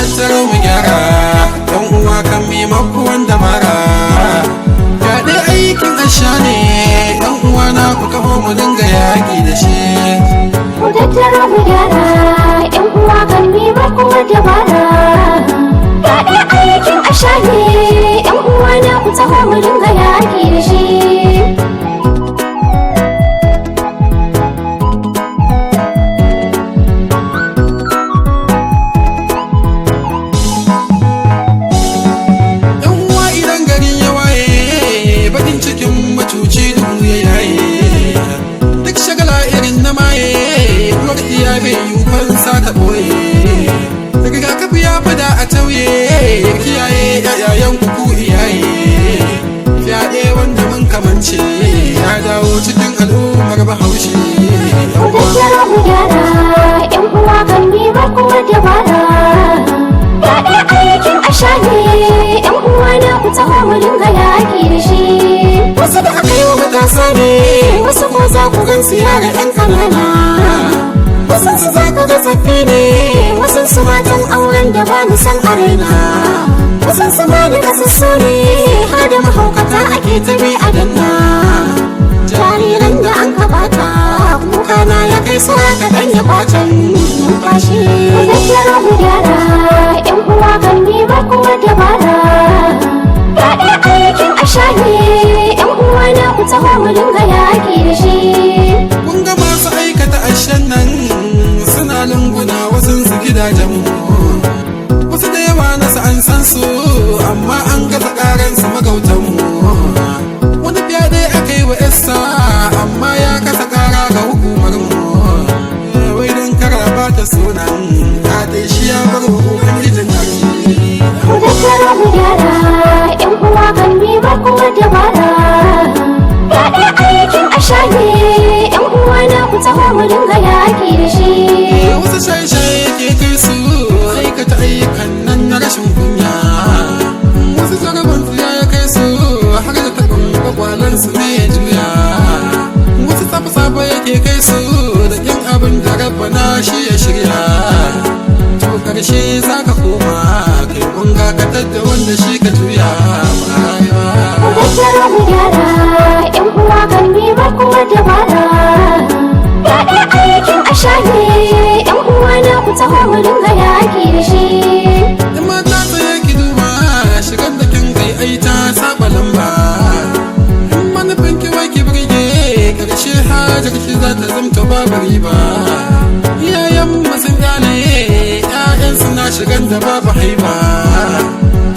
tattaro mu gyara yan uwa kan maimako wanda mara fyaɗe aikin asha ne yan uwa na ku kaho mu dinga yaƙi da shi. Ku tattaro mu gyara yan uwa kan maimako wanda mara fyaɗe aikin asha ne yan uwa na ku taho mu dinga yaƙi da shi. Rigakafi ya fada a tauye kiyaye yayan kuku iyaye fyaɗe wanda mun kamance ya dawo cikin al'ummar Bahaushe. Ku tattaro mu gyara yan uwa kan maimako wanda mara fyaɗe aikin asha ne yan uwa na ku taho mu dinga yaƙi da shi. Wasu da aka yi wa matasa ne wasu ko za ku gansu yara ɗan ƙanana wasu su za ku ga tsaffi ne wasu su matan auren da ba mu san a raina wasu su ma da kasassu ne har da mahaukata ake tabi a danna jariran da an kabata kuka na ya kai su aka ɗan ya kwacen numfashi. Ku tattaro mu gyara yan uwa kan maimako wanda mara fyaɗe aikin asha ne yan uwa na ku taho mu dinga yaƙi da shi. Kun ga masu aikata ashen nan suna lunguna wasun su gidajen mu wasu da yawa nasu an san su amma an gasa karan su magautan mu wani fyaɗe aka yi wa yassa amma ya kasa kara ga hukumar mu wai don kara ba ta sunan ta dai shi ya bar hukumar gijin arziki. Ku tattaro mu gyara yan uwa kan maimako wanda mara fyaɗe aikin asha ne yan uwa na ku taho mu dinga yaƙi da shi. Wasu shaye-shaye ke kai su aikata ayyukan nan na rashin kunya wasu jaraban tsiya ya kai su har da taɓin kwakwalan su ne ya juya wasu safa-safa yake kai su da yin abin da rabbana shi ya shirya to karshe za ka koma kai kunga ka tadda wanda shi ka juya Ku tattaro mu gyara yan uwa kan maimako wanda mara fyaɗe aikin asha ne yan uwa na ku taho mu dinga yaƙi da shi. in mata tsaye ki duba shigar da kin kai ai ta saba lamba in manufin ki wai ki burge karshe hajar ki za ta zamta babu riba iyayen masun gane ƴaƴan suna shigar da babu haiba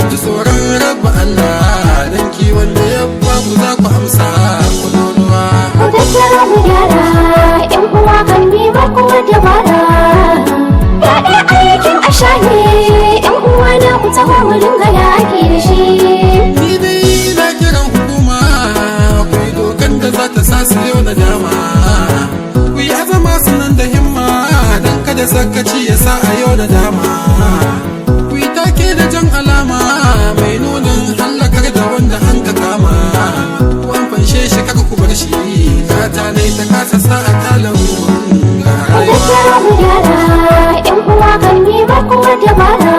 ji tsoron rabba Allah dan kiwon da ya baku za ku amsa kululuwa. Ku tattaro mu gyara yan uwa kan maimako wanda mara fyaɗe aikin asha ne yan uwa na ku taho mu dinga yaƙi da shi. Ni dai na kiran hukuma ku yi dokan da za ta sa su yau na dama ku yi azama sunan da himma don kada sakaci ya sa a yau da dama ku yi take da jan alama mai nunin hallakar da wanda an ka kama ku an fanshe shi kaka ku bar shi gata ne ta kasa sa a talar Ku tattaro mu gyara yan uwa kan maimako wanda mara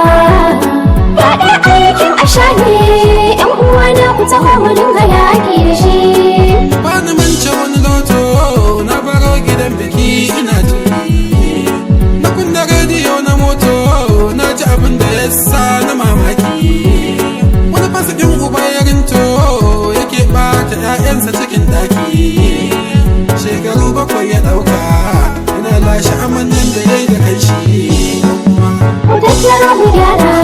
fyaɗe aikin asha ne yan uwa na ku taho mu dinga yaƙi da shi. ba ni mance wani loto na baro gidan biki ina tuni na kunna rediyo na moto na ji abin da ya sa na mamaki wani fasikin uba ya rinto yake bata 'ya'yansa cikin daki shekaru 7 ya ɗauka yana lashe amannin da ya yi da kai shi. Ku tattaro mu gyara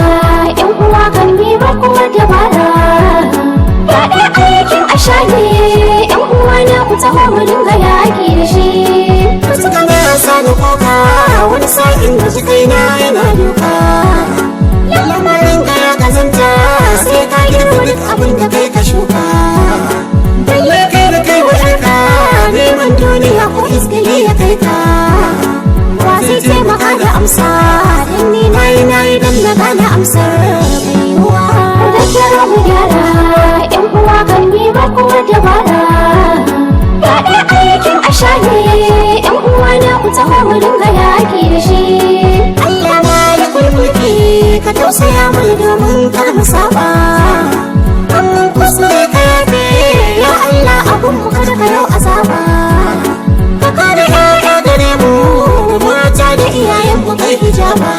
yan uwa kan maimako wanda mara fyaɗe aikin asha ne yan uwa na ku taho mu dinga yaƙi da shi. Suka na yasa da koka wani sa'in da ji kaina yana doka lamarin ka ya kazanta sai ka girma duk abin da kai ka shuka balle kai da kai wa ka neman duniya ko iskili ya kai ka Wa zai taimaka da amsa dan ni nayi dan na gane amsar mai yiwuwa. Ku tattaro mu gyara yan uwa kan maimako wanda mara fyaɗe aikin asha ne yan uwa na ku taho mu dinga yaƙi da shi. Allah ma ya kulmuki ka tausaya mana domin kar mu saba. Amma kuskure ka yafe ya Allah abun mu kada ka yau azaba. Ka kare ƴaƴa gare mu da mata da iyayen mu kai hijaba.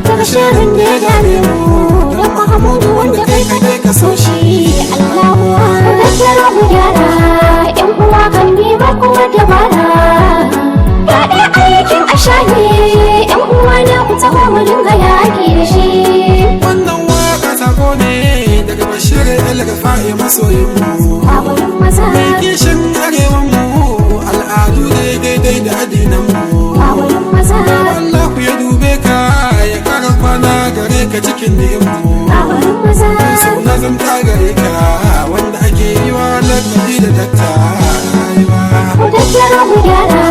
Daga shirin da ya dame mu don Mahamudu wanda kai kadai ka so shi. Allahu Akbar mu gyara ƴan uwa kan bi ba kowa dabara. Yaɗa aikin asha ne ƴan uwa na ku taho mu dinga yaƙi da shi. Wannan waka sako ne daga Bashir El-Gafa'i masoyin mu. Baburin maza Mai kishin arewan mu al'adu daidai da addinan mu. baburin maza Allah ku ya dube ka ya kara kwana gare ka cikin ni'imu. baburin maza Suna zanta gare ka wanda ake yi wa lakabi da dakta. ku tattara mu gyara